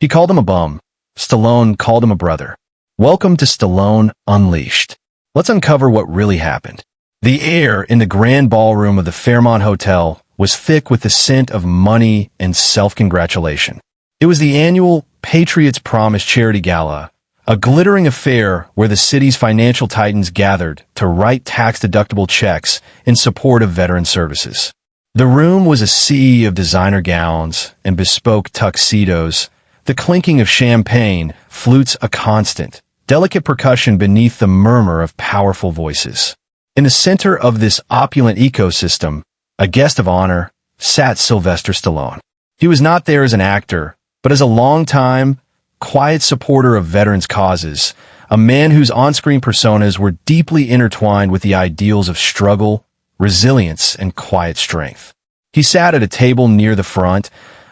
He called him a bum. Stallone called him a brother. Welcome to Stallone Unleashed. Let's uncover what really happened. The air in the grand ballroom of the Fairmont Hotel was thick with the scent of money and self-congratulation. It was the annual Patriots Promise Charity Gala, a glittering affair where the city's financial titans gathered to write tax-deductible checks in support of veteran services. The room was a sea of designer gowns and bespoke tuxedos, the clinking of champagne, flutes a constant, delicate percussion beneath the murmur of powerful voices. In the center of this opulent ecosystem, a guest of honor, sat Sylvester Stallone. He was not there as an actor, but as a longtime, quiet supporter of veterans' causes, a man whose on-screen personas were deeply intertwined with the ideals of struggle, resilience, and quiet strength. He sat at a table near the front,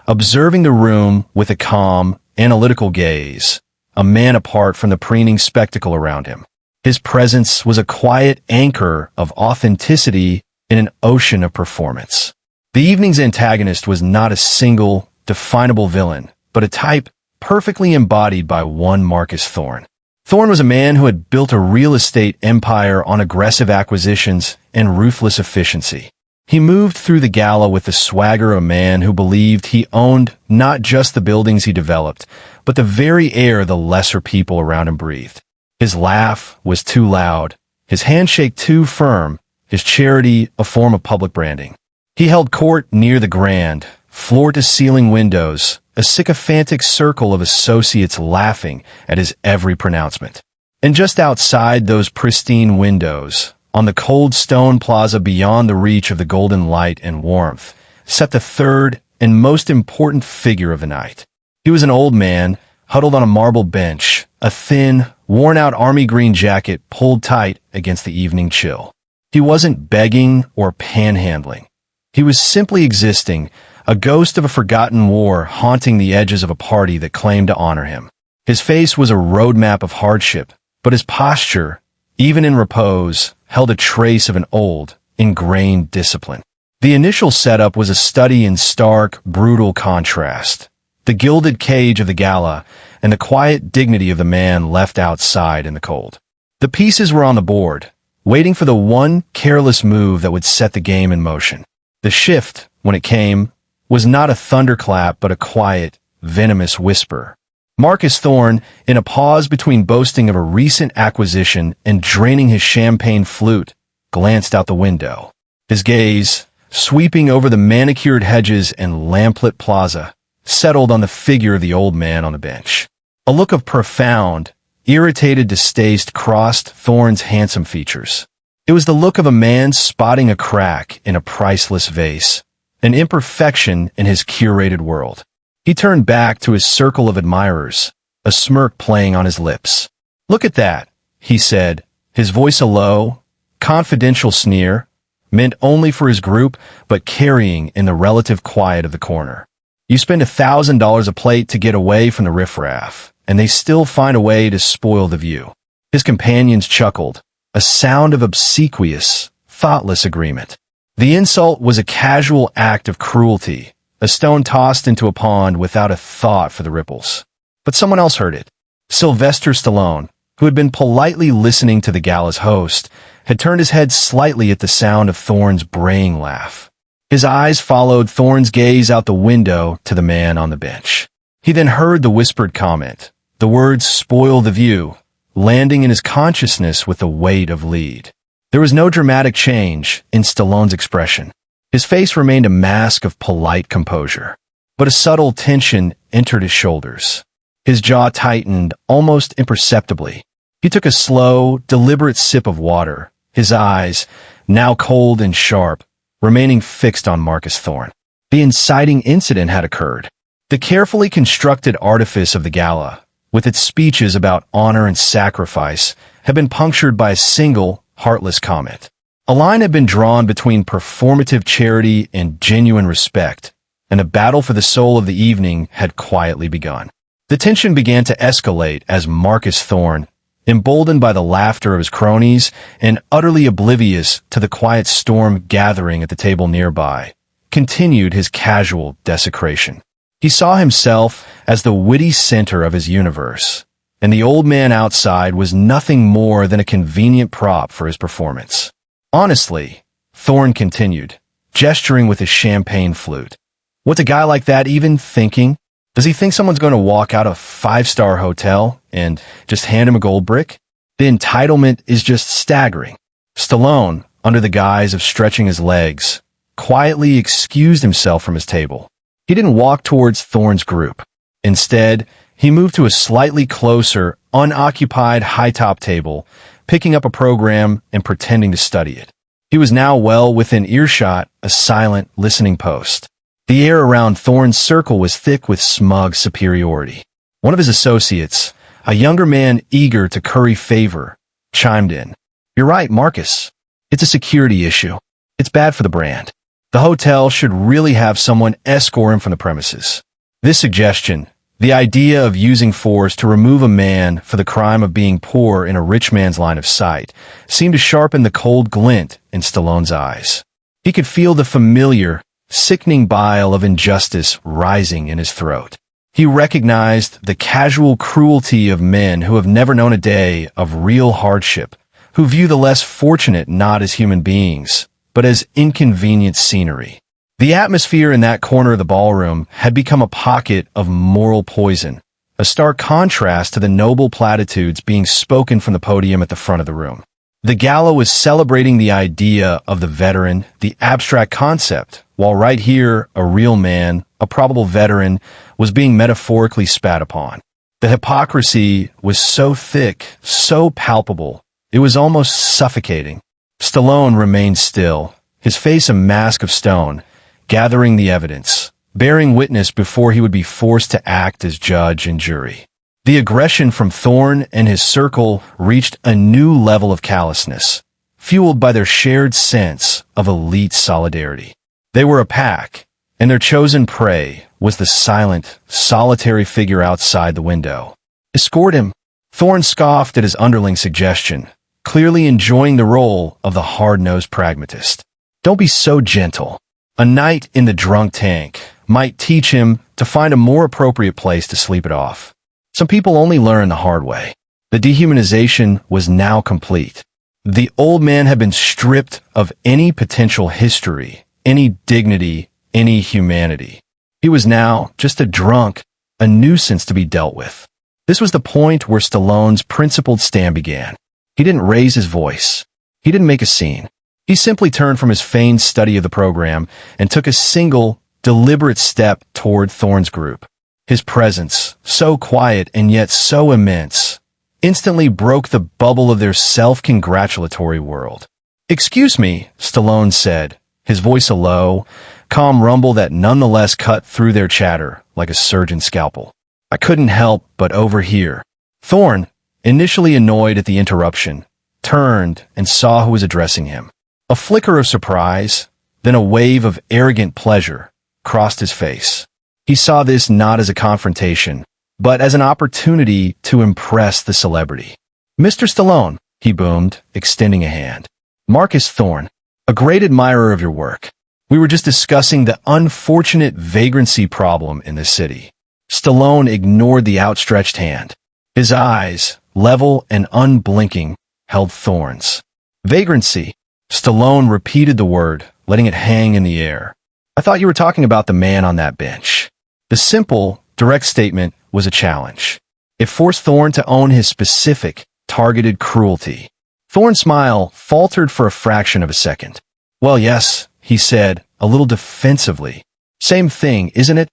observing the room with a calm, analytical gaze, a man apart from the preening spectacle around him. His presence was a quiet anchor of authenticity in an ocean of performance. The evening's antagonist was not a single, definable villain, but a type perfectly embodied by one Marcus Thorne. Thorne was a man who had built a real estate empire on aggressive acquisitions and ruthless efficiency. He moved through the gala with the swagger of a man who believed he owned not just the buildings he developed, but the very air the lesser people around him breathed. His laugh was too loud, his handshake too firm, his charity a form of public branding. He held court near the grand, floor-to-ceiling windows, a sycophantic circle of associates laughing at his every pronouncement. And just outside those pristine windows, on the cold stone plaza beyond the reach of the golden light and warmth, sat the third and most important figure of the night. He was an old man, huddled on a marble bench, a thin, worn-out army green jacket pulled tight against the evening chill. He wasn't begging or panhandling. He was simply existing, a ghost of a forgotten war haunting the edges of a party that claimed to honor him. His face was a roadmap of hardship, but his posture, even in repose, held a trace of an old, ingrained discipline. The initial setup was a study in stark, brutal contrast. The gilded cage of the gala and the quiet dignity of the man left outside in the cold. The pieces were on the board, waiting for the one careless move that would set the game in motion. The shift, when it came, was not a thunderclap but a quiet, venomous whisper. Marcus Thorne, in a pause between boasting of a recent acquisition and draining his champagne flute, glanced out the window. His gaze, sweeping over the manicured hedges and lamplit plaza, settled on the figure of the old man on the bench. A look of profound, irritated distaste crossed Thorne's handsome features. It was the look of a man spotting a crack in a priceless vase, an imperfection in his curated world. He turned back to his circle of admirers, a smirk playing on his lips. "Look at that," he said, his voice a low, confidential sneer, meant only for his group but carrying in the relative quiet of the corner. "You spend $1,000 a plate to get away from the riffraff, and they still find a way to spoil the view." His companions chuckled, a sound of obsequious, thoughtless agreement. The insult was a casual act of cruelty, a stone tossed into a pond without a thought for the ripples. But someone else heard it. Sylvester Stallone, who had been politely listening to the gala's host, had turned his head slightly at the sound of Thorne's braying laugh. His eyes followed Thorne's gaze out the window to the man on the bench. He then heard the whispered comment, the words "spoil the view," landing in his consciousness with the weight of lead. There was no dramatic change in Stallone's expression. His face remained a mask of polite composure, but a subtle tension entered his shoulders. His jaw tightened almost imperceptibly. He took a slow, deliberate sip of water, his eyes, now cold and sharp, remaining fixed on Marcus Thorne. The inciting incident had occurred. The carefully constructed artifice of the gala, with its speeches about honor and sacrifice, had been punctured by a single, heartless comment. A line had been drawn between performative charity and genuine respect, and the battle for the soul of the evening had quietly begun. The tension began to escalate as Marcus Thorne, emboldened by the laughter of his cronies and utterly oblivious to the quiet storm gathering at the table nearby, continued his casual desecration. He He saw himself as the witty center of his universe, and the old man outside was nothing more than a convenient prop for his performance. Honestly, Thorne continued, gesturing with his champagne flute. What's a guy like that even thinking? Does he think someone's going to walk out of a five-star hotel and just hand him a gold brick? The entitlement is just staggering. Stallone, under the guise of stretching his legs, quietly excused himself from his table. He didn't walk towards Thorne's group. Instead, he moved to a slightly closer, unoccupied high-top table, picking up a program and pretending to study it. He was now well within earshot, a silent, listening post. The air around Thorne's circle was thick with smug superiority. One of his associates, a younger man eager to curry favor, chimed in. You're right, Marcus. It's a security issue. It's bad for the brand. The hotel should really have someone escort him from the premises. This suggestion, the idea of using force to remove a man for the crime of being poor in a rich man's line of sight, seemed to sharpen the cold glint in Stallone's eyes. He could feel the familiar, sickening bile of injustice rising in his throat. He recognized the casual cruelty of men who have never known a day of real hardship, who view the less fortunate not as human beings, but as inconvenient scenery. The atmosphere in that corner of the ballroom had become a pocket of moral poison, a stark contrast to the noble platitudes being spoken from the podium at the front of the room. The gala was celebrating the idea of the veteran, the abstract concept, while right here, a real man, a probable veteran, was being metaphorically spat upon. The hypocrisy was so thick, so palpable, it was almost suffocating. Stallone remained still, his face a mask of stone, gathering the evidence, bearing witness before he would be forced to act as judge and jury. The aggression from Thorne and his circle reached a new level of callousness, fueled by their shared sense of elite solidarity. They were a pack, and their chosen prey was the silent, solitary figure outside the window. Escort him. Thorne scoffed at his underling suggestion, clearly enjoying the role of the hard-nosed pragmatist. Don't be so gentle. A night in the drunk tank might teach him to find a more appropriate place to sleep it off. Some people only learn the hard way. The dehumanization was now complete. The old man had been stripped of any potential history, any dignity, any humanity. He was now just a drunk, a nuisance to be dealt with. This was the point where Stallone's principled stand began. He didn't raise his voice. He didn't make a scene. He simply turned from his feigned study of the program and took a single, deliberate step toward Thorne's group. His presence, so quiet and yet so immense, instantly broke the bubble of their self-congratulatory world. "Excuse me," Stallone said, his voice a low, calm rumble that nonetheless cut through their chatter like a surgeon's scalpel. "I couldn't help but overhear." Thorne, initially annoyed at the interruption, turned and saw who was addressing him. A flicker of surprise, then a wave of arrogant pleasure, crossed his face. He saw this not as a confrontation, but as an opportunity to impress the celebrity. "Mr. Stallone," he boomed, extending a hand. "Marcus Thorne, a great admirer of your work. We were just discussing the unfortunate vagrancy problem in this city." Stallone ignored the outstretched hand. His eyes, level and unblinking, held Thorne's. "Vagrancy." Stallone repeated the word, letting it hang in the air. "I thought you were talking about the man on that bench." The simple, direct statement was a challenge. It forced Thorne to own his specific, targeted cruelty. Thorne's smile faltered for a fraction of a second. "Well, yes," he said, a little defensively. "Same thing, isn't it?"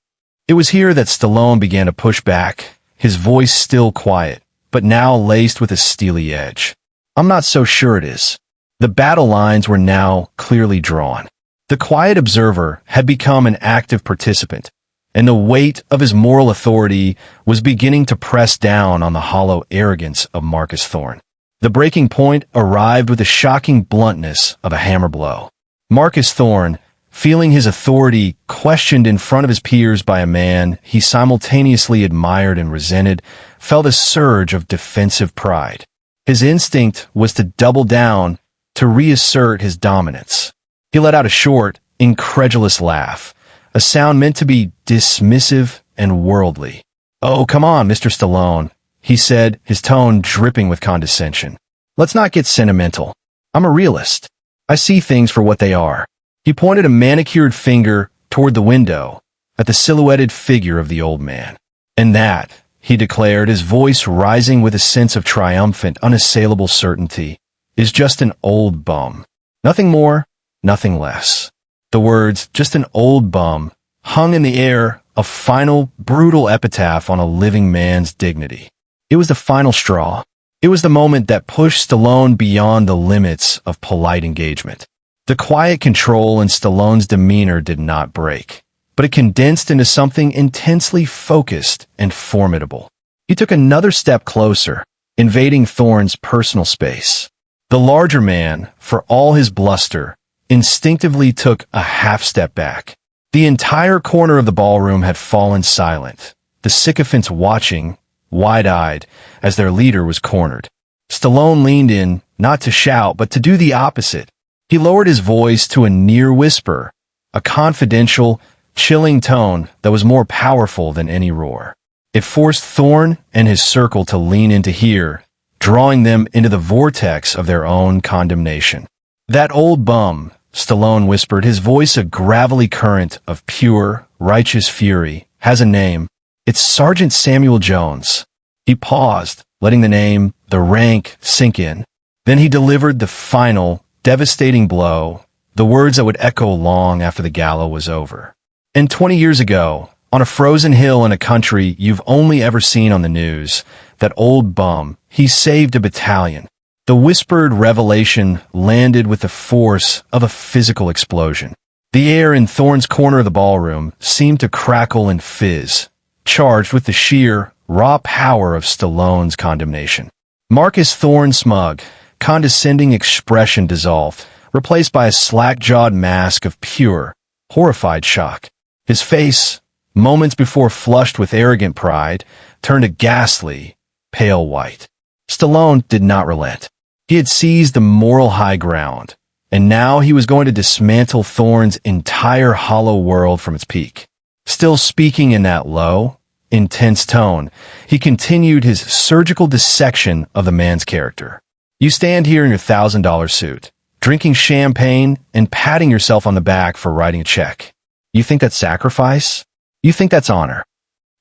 It was here that Stallone began to push back, his voice still quiet, but now laced with a steely edge. "I'm not so sure it is." The battle lines were now clearly drawn. The quiet observer had become an active participant, and the weight of his moral authority was beginning to press down on the hollow arrogance of Marcus Thorne. The breaking point arrived with the shocking bluntness of a hammer blow. Marcus Thorne, feeling his authority questioned in front of his peers by a man he simultaneously admired and resented, felt a surge of defensive pride. His instinct was to double down, to reassert his dominance. He let out a short, incredulous laugh, a sound meant to be dismissive and worldly. "Oh, come on, Mr. Stallone," he said, his tone dripping with condescension. "Let's not get sentimental. I'm a realist. I see things for what they are." He pointed a manicured finger toward the window, at the silhouetted figure of the old man. "And that," he declared, his voice rising with a sense of triumphant, unassailable certainty, "is just an old bum. Nothing more, nothing less." The words, "just an old bum," hung in the air, a final, brutal epitaph on a living man's dignity. It was the final straw. It was the moment that pushed Stallone beyond the limits of polite engagement. The quiet control in Stallone's demeanor did not break, but it condensed into something intensely focused and formidable. He took another step closer, invading Thorne's personal space. The larger man, for all his bluster, instinctively took a half step back. The entire corner of the ballroom had fallen silent, the sycophants watching, wide-eyed, as their leader was cornered. Stallone leaned in, not to shout, but to do the opposite. He lowered his voice to a near whisper, a confidential, chilling tone that was more powerful than any roar. It forced Thorne and his circle to lean in to hear, drawing them into the vortex of their own condemnation. "That old bum," Stallone whispered, his voice a gravelly current of pure, righteous fury, "has a name. It's Sergeant Samuel Jones." He paused, letting the name, the rank, sink in. Then he delivered the final, devastating blow, the words that would echo long after the gala was over. "And 20 years ago, on a frozen hill in a country you've only ever seen on the news, that old bum, he saved a battalion." The whispered revelation landed with the force of a physical explosion. The air in Thorne's corner of the ballroom seemed to crackle and fizz, charged with the sheer, raw power of Stallone's condemnation. Marcus Thorne's smug, condescending expression dissolved, replaced by a slack-jawed mask of pure, horrified shock. His face, moments before flushed with arrogant pride, turned a ghastly, pale white. Stallone did not relent. He had seized the moral high ground, and now he was going to dismantle Thorne's entire hollow world from its peak. Still speaking in that low, intense tone, he continued his surgical dissection of the man's character. "You stand here in your $1,000 suit, drinking champagne and patting yourself on the back for writing a check. You think that's sacrifice? You think that's honor?"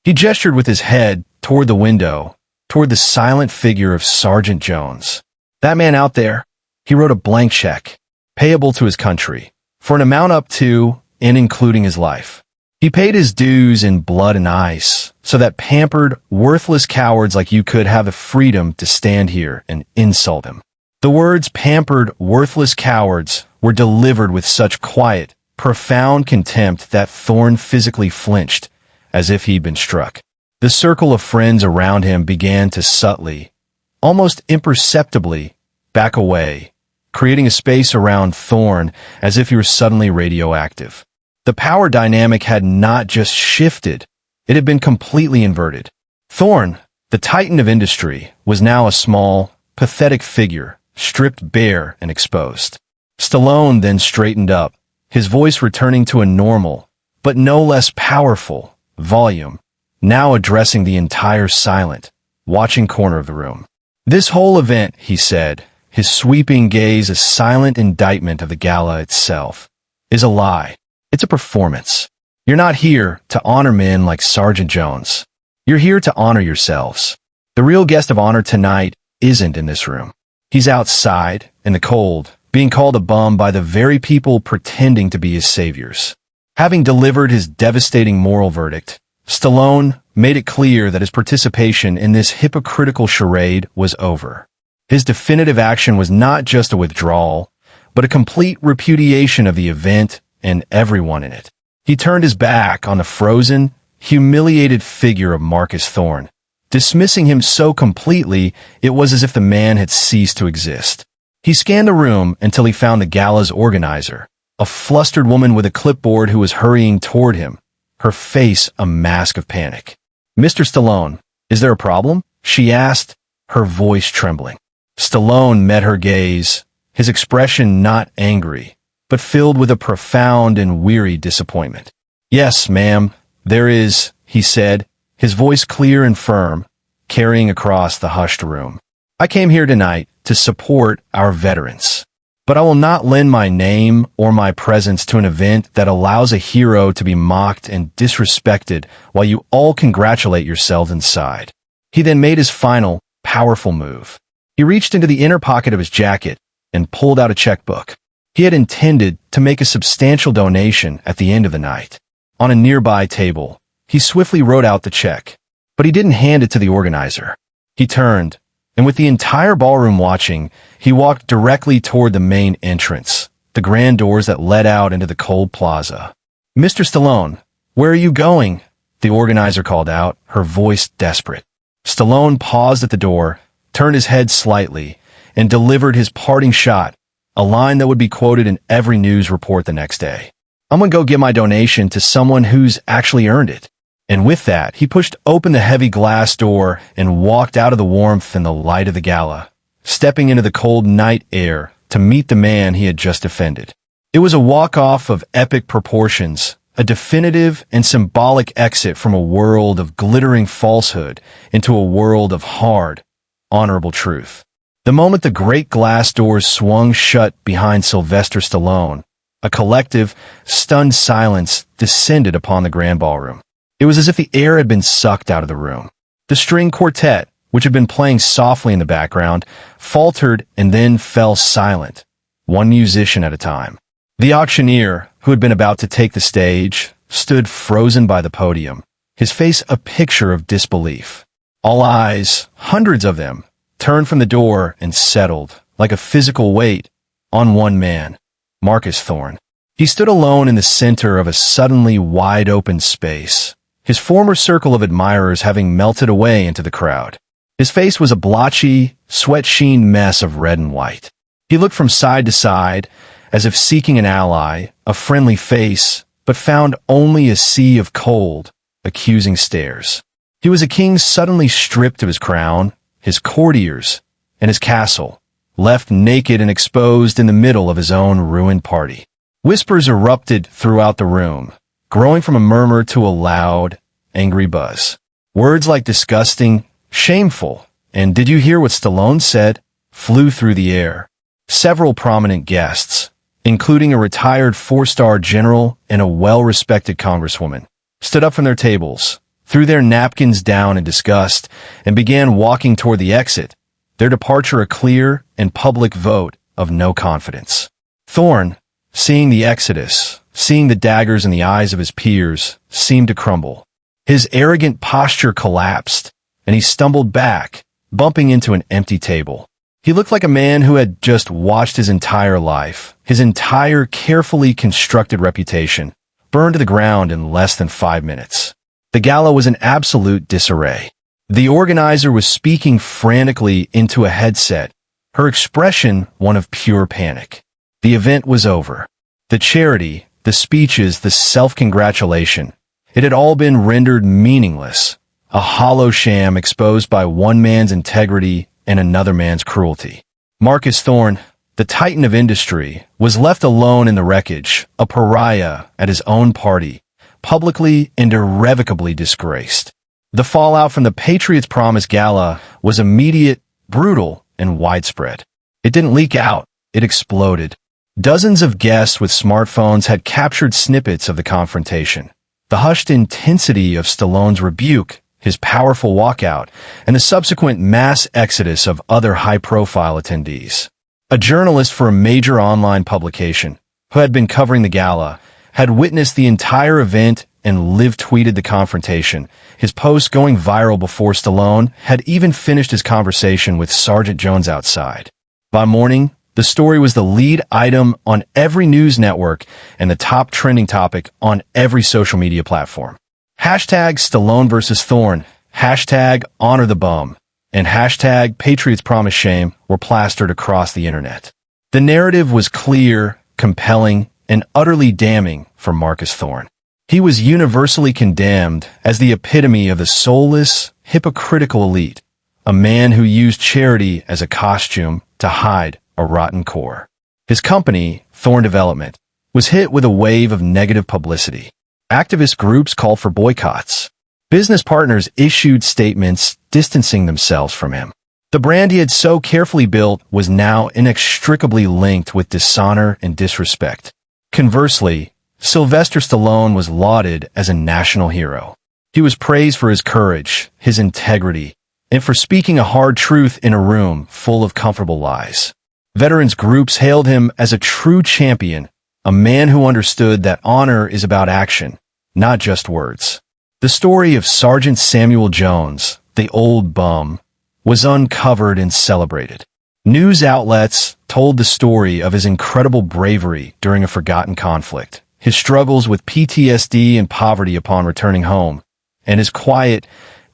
He gestured with his head toward the window, toward the silent figure of Sergeant Jones. "That man out there, he wrote a blank check, payable to his country, for an amount up to and including his life. He paid his dues in blood and ice, so that pampered, worthless cowards like you could have the freedom to stand here and insult him." The words "pampered, worthless cowards" were delivered with such quiet, profound contempt that Thorne physically flinched, as if he'd been struck. The circle of friends around him began to subtly, almost imperceptibly, back away, creating a space around Thorne as if he were suddenly radioactive. The power dynamic had not just shifted, it had been completely inverted. Thorne, the titan of industry, was now a small, pathetic figure, stripped bare and exposed. Stallone then straightened up, his voice returning to a normal, but no less powerful, volume, now addressing the entire silent, watching corner of the room. "This whole event," he said, his sweeping gaze a silent indictment of the gala itself, "is a lie. It's a performance. You're not here to honor men like Sergeant Jones. You're here to honor yourselves. The real guest of honor tonight isn't in this room. He's outside, in the cold, being called a bum by the very people pretending to be his saviors." Having delivered his devastating moral verdict, Stallone made it clear that his participation in this hypocritical charade was over. His definitive action was not just a withdrawal, but a complete repudiation of the event and everyone in it. He turned his back on the frozen, humiliated figure of Marcus Thorne, dismissing him so completely it was as if the man had ceased to exist. He scanned the room until he found the gala's organizer, a flustered woman with a clipboard who was hurrying toward him, her face a mask of panic. "Mr. Stallone, is there a problem?" she asked, her voice trembling. Stallone met her gaze, his expression not angry, but filled with a profound and weary disappointment. "Yes, ma'am, there is," he said, his voice clear and firm, carrying across the hushed room. I came here tonight to support our veterans. But I will not lend my name or my presence to an event that allows a hero to be mocked and disrespected while you all congratulate yourselves inside. He then made his final, powerful move. He reached into the inner pocket of his jacket and pulled out a checkbook. He had intended to make a substantial donation at the end of the night. On a nearby table, he swiftly wrote out the check, but he didn't hand it to the organizer. He turned, and with the entire ballroom watching, he walked directly toward the main entrance, the grand doors that led out into the cold plaza. "Mr. Stallone, where are you going?" the organizer called out, her voice desperate. Stallone paused at the door, turned his head slightly, and delivered his parting shot, a line that would be quoted in every news report the next day. "I'm gonna go give my donation to someone who's actually earned it." And with that, he pushed open the heavy glass door and walked out of the warmth and the light of the gala, stepping into the cold night air to meet the man he had just offended. It was a walk-off of epic proportions, a definitive and symbolic exit from a world of glittering falsehood into a world of hard, honorable truth. The moment the great glass doors swung shut behind Sylvester Stallone, a collective, stunned silence descended upon the grand ballroom. It was as if the air had been sucked out of the room. The string quartet, which had been playing softly in the background, faltered and then fell silent, one musician at a time. The auctioneer, who had been about to take the stage, stood frozen by the podium, his face a picture of disbelief. All eyes, hundreds of them, turned from the door and settled, like a physical weight, on one man, Marcus Thorne. He stood alone in the center of a suddenly wide-open space, his former circle of admirers having melted away into the crowd. His face was a blotchy, sweat-sheen mess of red and white. He looked from side to side, as if seeking an ally, a friendly face, but found only a sea of cold, accusing stares. He was a king suddenly stripped of his crown, his courtiers, and his castle, left naked and exposed in the middle of his own ruined party. Whispers erupted throughout the room, growing from a murmur to a loud, angry buzz. Words like disgusting, shameful, and "did you hear what Stallone said?" flew through the air. Several prominent guests, including a retired four-star general and a well-respected congresswoman, stood up from their tables, threw their napkins down in disgust, and began walking toward the exit, their departure a clear and public vote of no confidence. Thorne, seeing the exodus, seeing the daggers in the eyes of his peers, seemed to crumble. His arrogant posture collapsed, and he stumbled back, bumping into an empty table. He looked like a man who had just watched his entire life, his entire carefully constructed reputation, burned to the ground in less than 5 minutes. The gala was in absolute disarray. The organizer was speaking frantically into a headset, her expression one of pure panic. The event was over. The charity, the speeches, the self-congratulation, it had all been rendered meaningless, a hollow sham exposed by one man's integrity and another man's cruelty. Marcus Thorne, the titan of industry, was left alone in the wreckage, a pariah at his own party, publicly and irrevocably disgraced. The fallout from the Patriots' Promise Gala was immediate, brutal, and widespread. It didn't leak out, it exploded. Dozens of guests with smartphones had captured snippets of the confrontation. The hushed intensity of Stallone's rebuke, his powerful walkout, and the subsequent mass exodus of other high-profile attendees. A journalist for a major online publication, who had been covering the gala, had witnessed the entire event and live-tweeted the confrontation, his post going viral before Stallone had even finished his conversation with Sergeant Jones outside. By morning, the story was the lead item on every news network and the top trending topic on every social media platform. Hashtag Stallone versus Thorne, hashtag Honor the Bum, and hashtag Patriots Promise Shame were plastered across the internet. The narrative was clear, compelling, and utterly damning for Marcus Thorne. He was universally condemned as the epitome of the soulless, hypocritical elite, a man who used charity as a costume to hide a rotten core. His company, Thorne Development, was hit with a wave of negative publicity. Activist groups called for boycotts. Business partners issued statements distancing themselves from him. The brand he had so carefully built was now inextricably linked with dishonor and disrespect. Conversely, Sylvester Stallone was lauded as a national hero. He was praised for his courage, his integrity, and for speaking a hard truth in a room full of comfortable lies. Veterans groups hailed him as a true champion, a man who understood that honor is about action, not just words. The story of Sergeant Samuel Jones, the old bum, was uncovered and celebrated. News outlets told the story of his incredible bravery during a forgotten conflict, his struggles with PTSD and poverty upon returning home, and his quiet,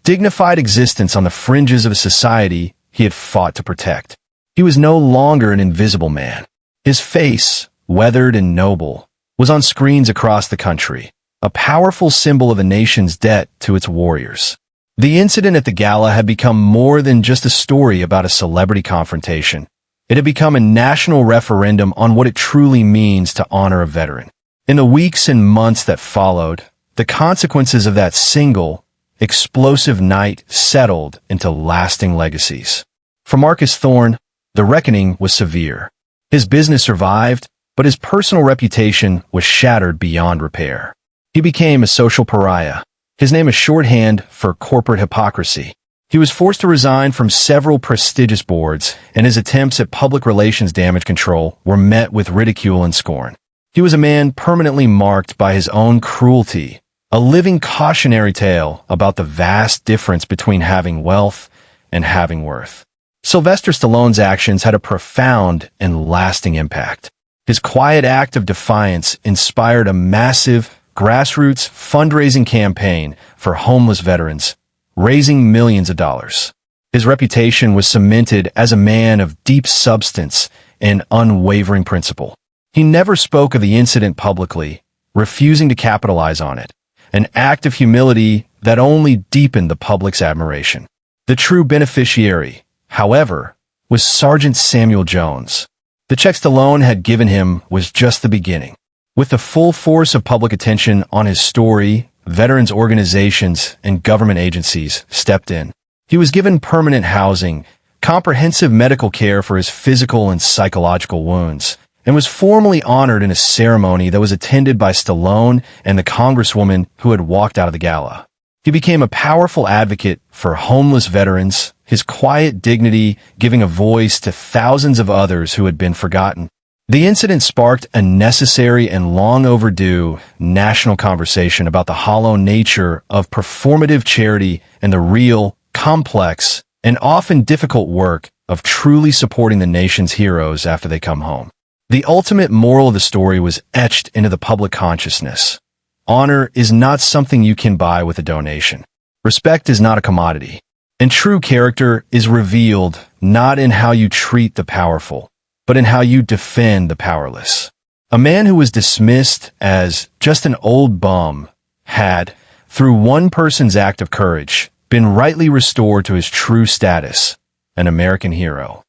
dignified existence on the fringes of a society he had fought to protect. He was no longer an invisible man. His face, weathered and noble, was on screens across the country, a powerful symbol of a nation's debt to its warriors. The incident at the gala had become more than just a story about a celebrity confrontation. It had become a national referendum on what it truly means to honor a veteran. In the weeks and months that followed, the consequences of that single, explosive night settled into lasting legacies. For Marcus Thorne, the reckoning was severe. His business survived, but his personal reputation was shattered beyond repair. He became a social pariah. His name is shorthand for corporate hypocrisy. He was forced to resign from several prestigious boards, and his attempts at public relations damage control were met with ridicule and scorn. He was a man permanently marked by his own cruelty, a living cautionary tale about the vast difference between having wealth and having worth. Sylvester Stallone's actions had a profound and lasting impact. His quiet act of defiance inspired a massive, grassroots fundraising campaign for homeless veterans, raising millions of dollars. His reputation was cemented as a man of deep substance and unwavering principle. He never spoke of the incident publicly, refusing to capitalize on it, an act of humility that only deepened the public's admiration. The true beneficiary, however, was Sergeant Samuel Jones. The check Stallone had given him was just the beginning. With the full force of public attention on his story, veterans organizations and government agencies stepped in. He was given permanent housing, comprehensive medical care for his physical and psychological wounds, and was formally honored in a ceremony that was attended by Stallone and the congresswoman who had walked out of the gala. He became a powerful advocate for homeless veterans, his quiet dignity giving a voice to thousands of others who had been forgotten. The incident sparked a necessary and long overdue national conversation about the hollow nature of performative charity and the real, complex, and often difficult work of truly supporting the nation's heroes after they come home. The ultimate moral of the story was etched into the public consciousness. Honor is not something you can buy with a donation. Respect is not a commodity. And true character is revealed not in how you treat the powerful, but in how you defend the powerless. A man who was dismissed as just an old bum had, through one person's act of courage, been rightly restored to his true status, an American hero.